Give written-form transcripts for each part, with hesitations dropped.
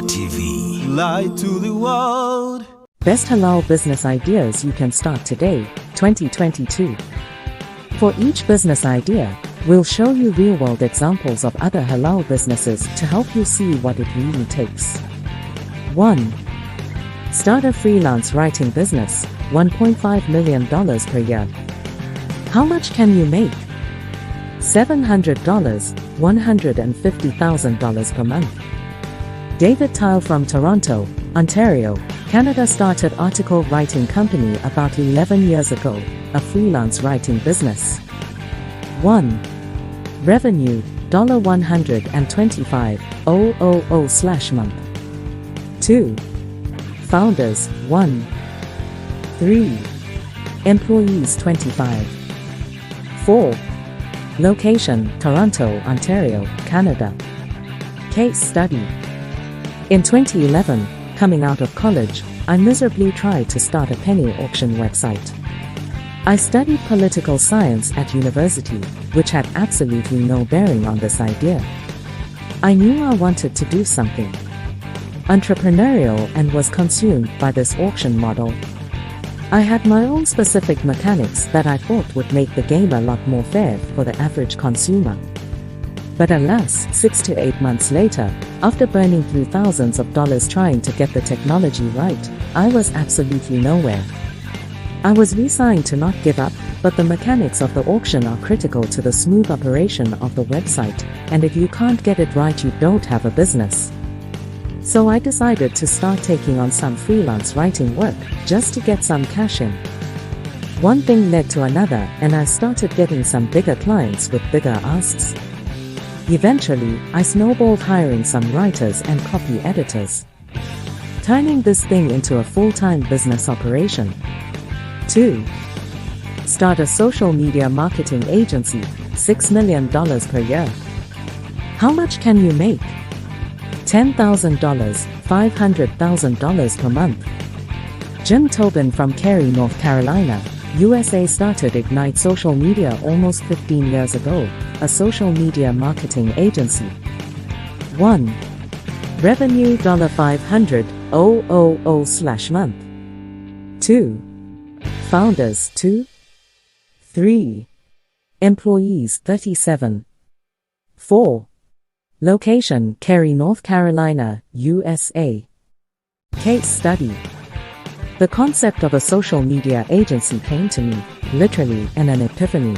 TV. Light to the world. Best halal business ideas you can start today, 2022. For each business idea, we'll show you real-world examples of other halal businesses to help you see what it really takes. 1. Start a freelance writing business, $1.5 million per year. How much can you make? $700, $150,000 per month. David Tile from Toronto, Ontario, Canada started article writing company about 11 years ago, a freelance writing business. 1. Revenue, $125,000/month. 2. Founders, 1. 3. Employees, 25. 4. Location, Toronto, Ontario, Canada. Case study. In 2011, coming out of college, I miserably tried to start a penny auction website. I studied political science at university, which had absolutely no bearing on this idea. I knew I wanted to do something entrepreneurial and was consumed by this auction model. I had my own specific mechanics that I thought would make the game a lot more fair for the average consumer. But alas, 6 to 8 months later, after burning through thousands of dollars trying to get the technology right, I was absolutely nowhere. I was resigned to not give up, but the mechanics of the auction are critical to the smooth operation of the website, and if you can't get it right, you don't have a business. So I decided to start taking on some freelance writing work, just to get some cash in. One thing led to another, and I started getting some bigger clients with bigger asks. Eventually, I snowballed hiring some writers and copy editors, turning this thing into a full-time business operation. 2. Start a social media marketing agency, $6 million per year. How much can you make? $10,000, $500,000 per month. Jim Tobin from Cary, North Carolina, USA started Ignite Social Media almost 15 years ago, a social media marketing agency. 1. Revenue $500,000/month. 2. Founders, 2. 3. Employees, 37. 4. Location, Cary, North Carolina, USA. Case study. The concept of a social media agency came to me, literally, in an epiphany.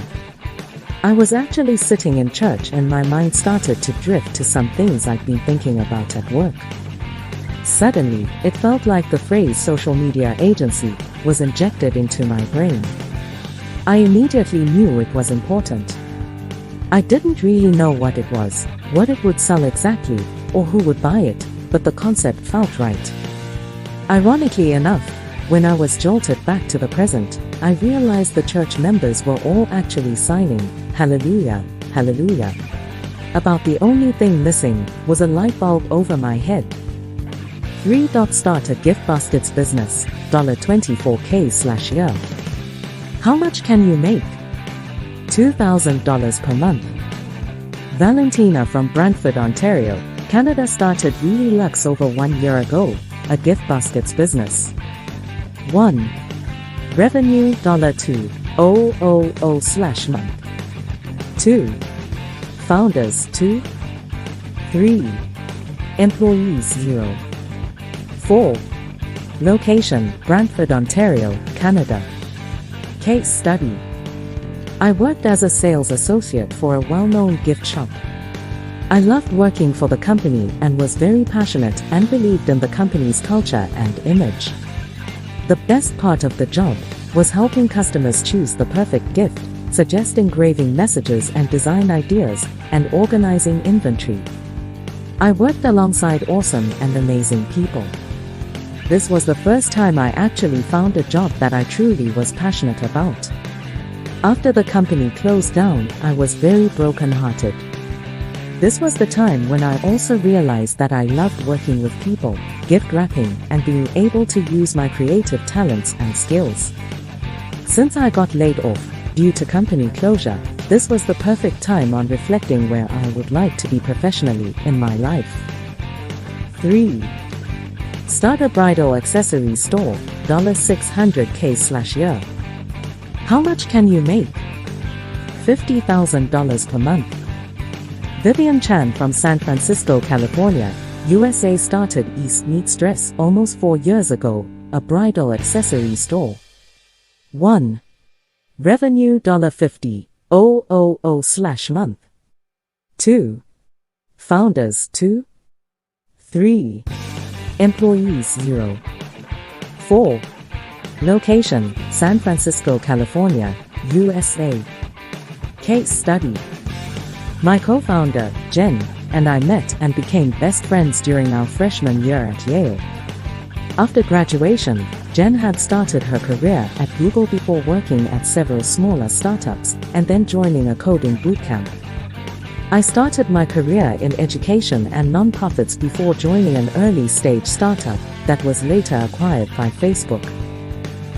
I was actually sitting in church and my mind started to drift to some things I'd been thinking about at work. Suddenly, it felt like the phrase social media agency was injected into my brain. I immediately knew it was important. I didn't really know what it was, what it would sell exactly, or who would buy it, but the concept felt right. Ironically enough, when I was jolted back to the present, I realized the church members were all actually signing, "Hallelujah, Hallelujah." About the only thing missing was a light bulb over my head. 3. Start a gift baskets business, $24K/year. How much can you make? $2,000 per month. Valentina from Brantford, Ontario, Canada started Really Luxe over 1 year ago, a gift baskets business. 1. Revenue $2,000/month. 2. Founders, 2. 3. Employees, 0. 4. Location, Brantford, Ontario, Canada. Case study. I worked as a sales associate for a well-known gift shop. I loved working for the company and was very passionate and believed in the company's culture and image. The best part of the job was helping customers choose the perfect gift, suggest engraving messages and design ideas, and organizing inventory. I worked alongside awesome and amazing people. This was the first time I actually found a job that I truly was passionate about. After the company closed down, I was very broken-hearted. This was the time when I also realized that I loved working with people, gift wrapping, and being able to use my creative talents and skills. Since I got laid off due to company closure, this was the perfect time on reflecting where I would like to be professionally in my life. 3. Start a bridal accessory store, $600K/year. How much can you make? $50,000 per month. Vivian Chan from San Francisco, California, USA started East Meets Dress almost 4 years ago, a bridal accessory store. 1. Revenue $50,000/month. 2. Founders 2. 3. Employees 0. 4. Location, San Francisco, California, USA. Case study. My co-founder, Jen, and I met and became best friends during our freshman year at Yale. After graduation, Jen had started her career at Google before working at several smaller startups, and then joining a coding bootcamp. I started my career in education and nonprofits before joining an early-stage startup that was later acquired by Facebook.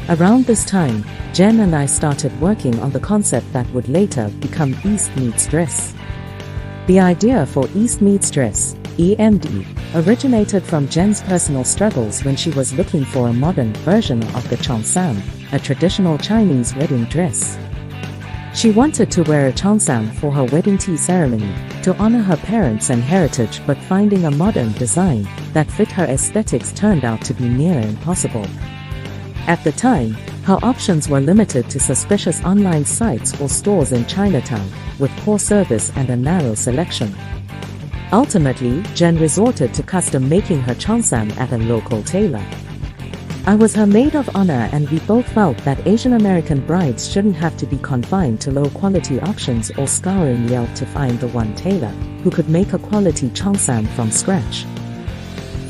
Around this time, Jen and I started working on the concept that would later become East Meets Dress. The idea for East Meets Dress, EMD, originated from Jen's personal struggles when she was looking for a modern version of the cheongsam, a traditional Chinese wedding dress. She wanted to wear a cheongsam for her wedding tea ceremony, to honor her parents and heritage, but finding a modern design that fit her aesthetics turned out to be near impossible. At the time, her options were limited to suspicious online sites or stores in Chinatown, with poor service and a narrow selection. Ultimately, Jen resorted to custom making her cheongsam at a local tailor. I was her maid of honor, and we both felt that Asian American brides shouldn't have to be confined to low-quality options or scouring Yelp to find the one tailor who could make a quality cheongsam from scratch.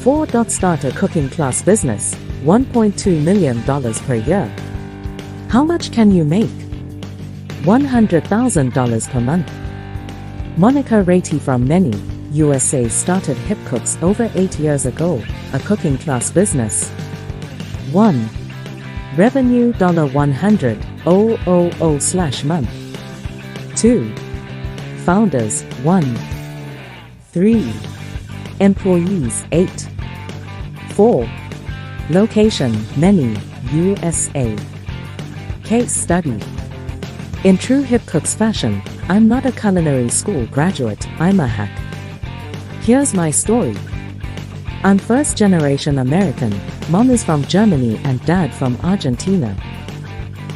4. Start a cooking class business, $1.2 million per year. How much can you make? $100,000 per month. Monica Ratey from Many, USA started Hip Cooks over 8 years ago, a cooking class business. 1. Revenue $100,000/month. 2. Founders 1. 3. Employees 8. 4. Location Many, USA. Case study. In true Hip Cooks fashion, I'm not a culinary school graduate, I'm a hack. Here's my story. I'm first-generation American, mom is from Germany and dad from Argentina.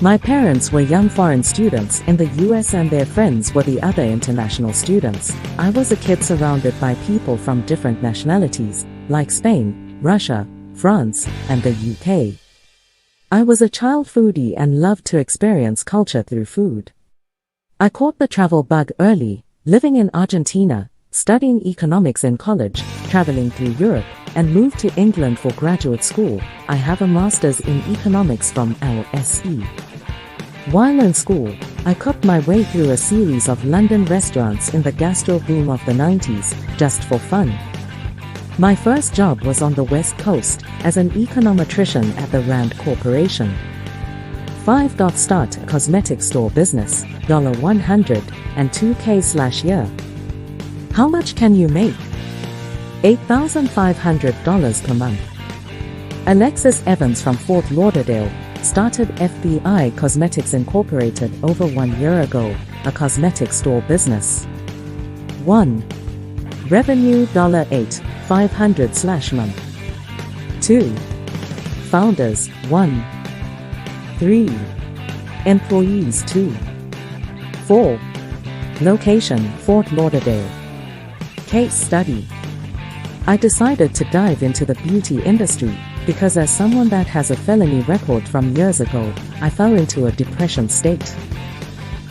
My parents were young foreign students in the US and their friends were the other international students. I was a kid surrounded by people from different nationalities, like Spain, Russia, France, and the UK. I was a child foodie and loved to experience culture through food. I caught the travel bug early, living in Argentina, studying economics in college, traveling through Europe, and moved to England for graduate school. I have a master's in economics from LSE. While in school, I cooked my way through a series of London restaurants in the gastro boom of the 90s, just for fun. My first job was on the West Coast, as an econometrician at the Rand Corporation. 5. Start a cosmetic store business, $102K/year. How much can you make? $8,500 per month. Alexis Evans from Fort Lauderdale started FBI Cosmetics Incorporated over 1 year ago, a cosmetic store business. 1. Revenue $8,500/month. 2. Founders 1. 3. Employees 2. 4. Location Fort Lauderdale. Case study. I decided to dive into the beauty industry because as someone that has a felony record from years ago, I fell into a depression state.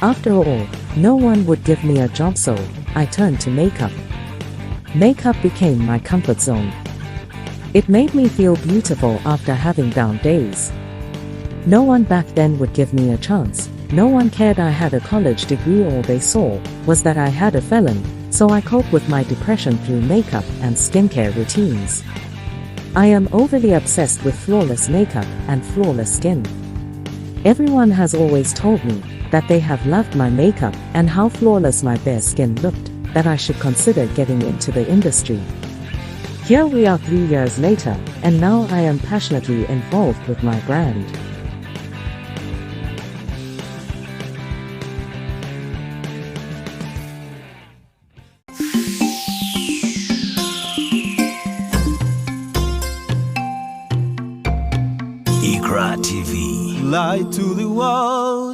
After all, no one would give me a job, so I turned to makeup. Makeup became my comfort zone. It made me feel beautiful after having down days. No one back then would give me a chance. No one cared I had a college degree. All they saw was that I had a felon, so I cope with my depression through makeup and skincare routines. I am overly obsessed with flawless makeup and flawless skin. Everyone has always told me that they have loved my makeup and how flawless my bare skin looked, that I should consider getting into the industry. Here we are 3 years later, and now I am passionately involved with my brand. Cry TV. Lie to the world.